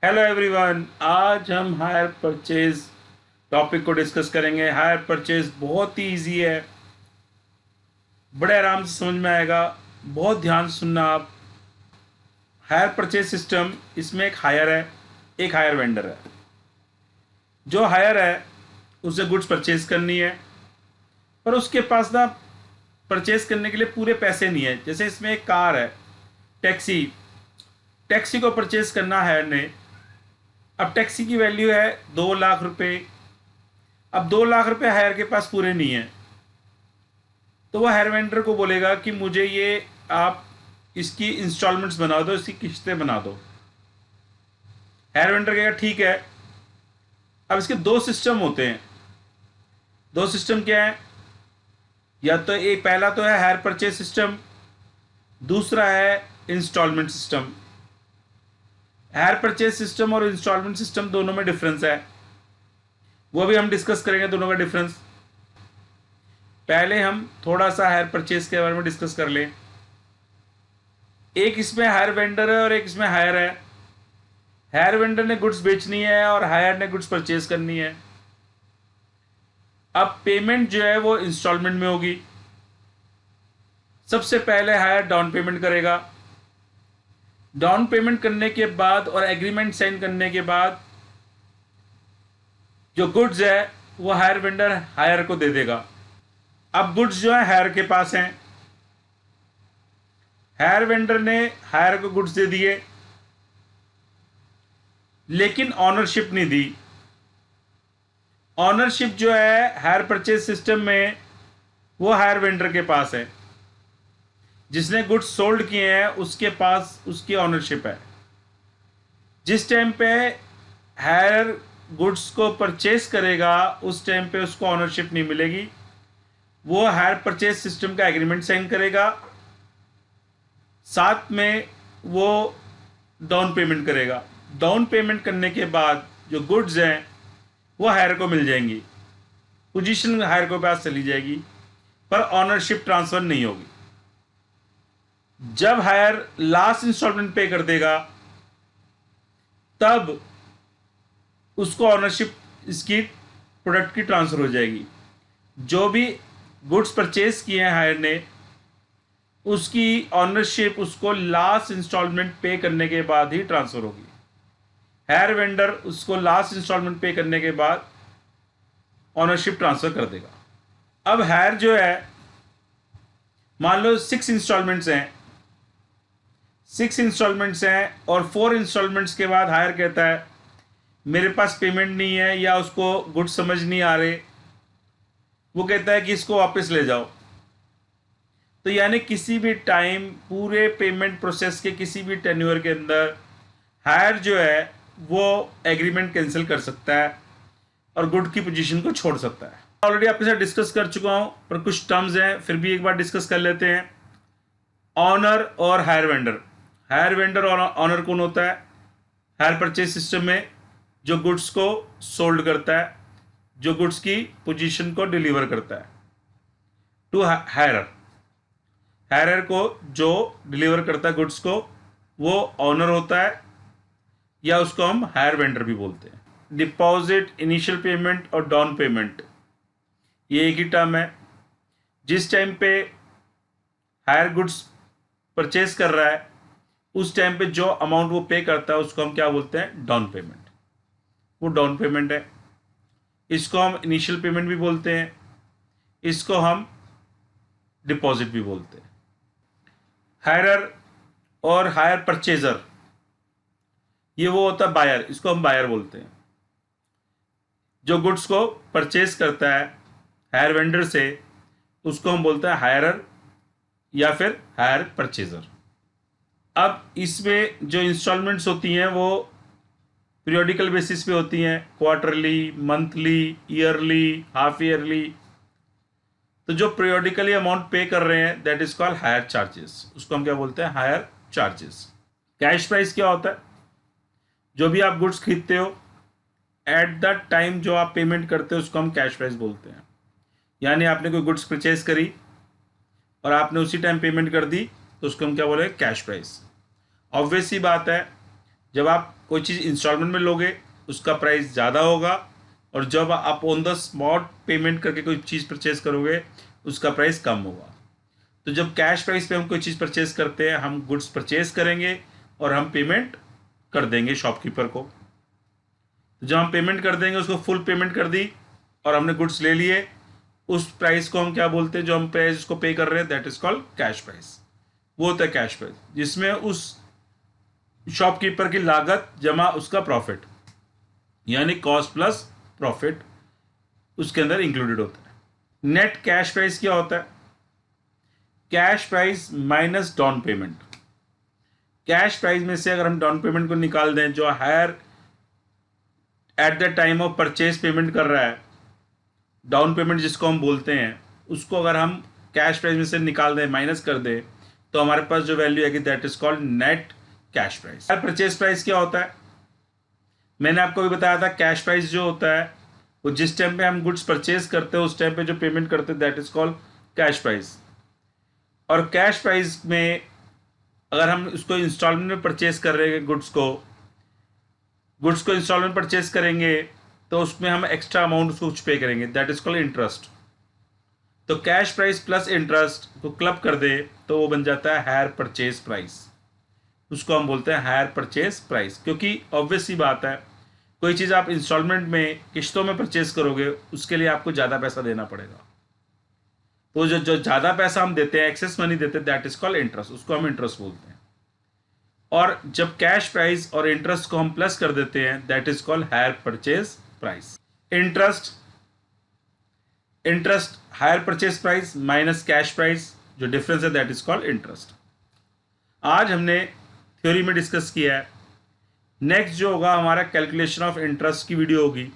Hello everyone, आज हम hire purchase topic को डिस्कस करेंगे। हायर परचेज बहुत ही इजी है, बड़े आराम से समझ में आएगा। बहुत ध्यान से सुनना आप। हायर परचेज सिस्टम, इसमें एक हायर है, एक हायर वेंडर है। जो हायर है उसे गुड्स परचेज करनी है, पर उसके पास ना परचेज करने के लिए पूरे पैसे नहीं है। जैसे इसमें एक कार है, टैक्सी टैक्सी को परचेज करना हायर ने। अब टैक्सी की वैल्यू है 2 लाख रुपए। अब 2 लाख रुपए हायर के पास पूरे नहीं है, तो वह हायर वेंडर को बोलेगा कि मुझे ये आप इसकी इंस्टॉलमेंट्स बना दो, इसकी किस्तें बना दो। हायर वेंडर कहेगा ठीक है। अब इसके दो सिस्टम होते हैं। दो सिस्टम क्या है? या तो एक पहला तो है हायर परचेज सिस्टम, दूसरा है instalment system. Hire purchase system और इंस्टॉलमेंट सिस्टम दोनों में डिफरेंस है, वो भी हम डिस्कस करेंगे दोनों का डिफरेंस। पहले हम थोड़ा सा हायर परचेज के बारे में डिस्कस कर लें। एक इसमें हायर वेंडर है और एक इसमें हायर है। हायर वेंडर ने गुड्स बेचनी है और हायर ने गुड्स परचेज करनी है। अब पेमेंट जो है वो इंस्टॉलमेंट में होगी। सबसे पहले हायर डाउन पेमेंट करेगा। डाउन पेमेंट करने के बाद और एग्रीमेंट साइन करने के बाद जो गुड्स है वो हायर वेंडर हायर को दे देगा। अब गुड्स जो है हायर के पास हैं। हायर वेंडर ने हायर को गुड्स दे दिए, लेकिन ऑनरशिप नहीं दी। ऑनरशिप जो है हायर परचेज सिस्टम में वो हायर वेंडर के पास है। जिसने गुड्स सोल्ड किए हैं उसके पास उसकी ऑनरशिप है। जिस टाइम पे हायर गुड्स को परचेज करेगा उस टाइम पे उसको ऑनरशिप नहीं मिलेगी। वो हायर परचेज सिस्टम का एग्रीमेंट साइन करेगा, साथ में वो डाउन पेमेंट करेगा। डाउन पेमेंट करने के बाद जो गुड्स हैं वो हायर को मिल जाएंगी, पोजीशन हायर को पास चली जाएगी, पर ऑनरशिप ट्रांसफर नहीं होगी। जब हायर लास्ट इंस्टॉलमेंट पे कर देगा तब उसको ऑनरशिप इसकी प्रोडक्ट की ट्रांसफर हो जाएगी। जो भी गुड्स परचेज किए हैं हायर ने, उसकी ऑनरशिप उसको लास्ट इंस्टॉलमेंट पे करने के बाद ही ट्रांसफर होगी। हायर वेंडर उसको लास्ट इंस्टॉलमेंट पे करने के बाद ऑनरशिप ट्रांसफर कर देगा। अब हायर जो है, मान लो 6 इंस्टॉलमेंट्स हैं, 6 इंस्टॉलमेंट्स हैं और 4 इंस्टॉलमेंट्स के बाद हायर कहता है मेरे पास पेमेंट नहीं है या उसको गुड्स समझ नहीं आ रहे, वो कहता है कि इसको वापस ले जाओ। तो यानी किसी भी टाइम पूरे पेमेंट प्रोसेस के किसी भी टेन्योर के अंदर हायर जो है वो एग्रीमेंट कैंसिल कर सकता है और गुड की पोजीशन को छोड़ सकता है। ऑलरेडी आपके साथ डिस्कस कर चुका हूं, पर कुछ टर्म्स हैं फिर भी एक बार डिस्कस कर लेते हैं। ऑनर और हायर वेंडर। हायर वेंडर और ऑनर कौन होता है? हायर परचेज सिस्टम में जो गुड्स को सोल्ड करता है, जो गुड्स की पोजीशन को डिलीवर करता है टू हायरर। हायरर को जो डिलीवर करता है गुड्स को, वो ऑनर होता है, या उसको हम हायर वेंडर भी बोलते हैं। डिपॉजिट, इनिशियल पेमेंट और डाउन पेमेंट, ये एक ही टर्म है। जिस टाइम पे हायर गुड्स परचेज कर रहा है उस टाइम पे जो अमाउंट वो पे करता है उसको हम क्या बोलते हैं? Down payment. वो डाउन पेमेंट है। इसको हम इनिशियल पेमेंट भी बोलते हैं, इसको हम डिपॉजिट भी बोलते हैं। हायरर और हायर परचेजर, ये वो होता है बायर, इसको हम बायर बोलते हैं। जो गुड्स को परचेज करता है हायर वेंडर से उसको हम बोलते हैं हायरर या फिर हायर परचेजर। अब इसमें जो इंस्टॉलमेंट्स होती हैं वो पीरियोडिकल बेसिस पे होती हैं, quarterly, monthly, yearly, half yearly. तो जो पीरियोडिकली अमाउंट पे कर रहे हैं that is called higher charges, उसको हम क्या बोलते हैं? Higher charges. कैश प्राइस क्या होता है? जो भी आप गुड्स खरीदते हो एट द टाइम जो आप पेमेंट करते हो उसको हम कैश प्राइस बोलते हैं। यानी आपने कोई गुड्स परचेज करी और आपने उसी टाइम पेमेंट कर दी तो उसको हम क्या बोले? Cash price. ऑब्वियस सी बात है, जब आप कोई चीज़ इंस्टॉलमेंट में लोगे उसका प्राइस ज़्यादा होगा, और जब आप ऑन द स्पॉट पेमेंट करके कोई चीज़ परचेज करोगे उसका प्राइस कम होगा। तो जब कैश प्राइस पे हम कोई चीज़ परचेज करते हैं, हम गुड्स परचेज करेंगे और हम पेमेंट कर देंगे शॉपकीपर को। तो जब हम पेमेंट कर देंगे, उसको फुल पेमेंट कर दी और हमने गुड्स ले लिए, उस प्राइस को हम क्या बोलते हैं, जो हम प्राइस उसको पे कर रहे हैं, that is called cash price. वो होता है कैश प्राइस, जिसमें उस शॉपकीपर की लागत जमा उसका प्रॉफिट, यानी कॉस्ट प्लस प्रॉफिट उसके अंदर इंक्लूडेड होता है। नेट कैश प्राइस क्या होता है? Cash price minus down payment. Cash price में से अगर हम डाउन पेमेंट को निकाल दें, जो hirer at the time of purchase payment कर रहा है, डाउन पेमेंट जिसको हम बोलते हैं, उसको अगर हम कैश प्राइस में से निकाल दें, माइनस कर दें, तो हमारे पास जो वैल्यू आएगी that is called net cash price. Purchase price क्या होता है? मैंने आपको भी बताया था, कैश प्राइस जो होता है वो जिस टाइम पे हम गुड्स परचेज करते हैं उस टाइम पे जो पेमेंट करते हैं that is called cash price. और कैश प्राइस में अगर हम उसको इंस्टॉलमेंट में परचेज कर रहे हैं, गुड्स को इंस्टॉलमेंट परचेज करेंगे तो उसमें हम एक्स्ट्रा अमाउंट उसको कुछ पे करेंगे, दैट इज कॉल्ड इंटरेस्ट। तो कैश प्राइस प्लस इंटरेस्ट को क्लब कर दे तो वो बन जाता है हायर परचेज प्राइस। उसको हम बोलते हैं हायर परचेज प्राइस, क्योंकि ऑब्वियस सी बात है, कोई चीज़ आप इंस्टॉलमेंट में किश्तों में परचेज करोगे उसके लिए आपको ज़्यादा पैसा देना पड़ेगा। तो जो ज़्यादा पैसा हम देते हैं, एक्सेस मनी देते हैं, दैट इज कॉल्ड इंटरेस्ट, उसको हम इंटरेस्ट बोलते हैं। और जब कैश प्राइस और इंटरेस्ट को हम प्लस कर देते हैं that is called hire purchase price. Interest hire purchase price minus cash price, जो डिफरेंस है दैट इज कॉल्ड इंटरेस्ट। आज हमने थ्योरी में डिस्कस किया है। नेक्स्ट जो होगा हमारा कैलकुलेशन ऑफ इंटरेस्ट की वीडियो होगी।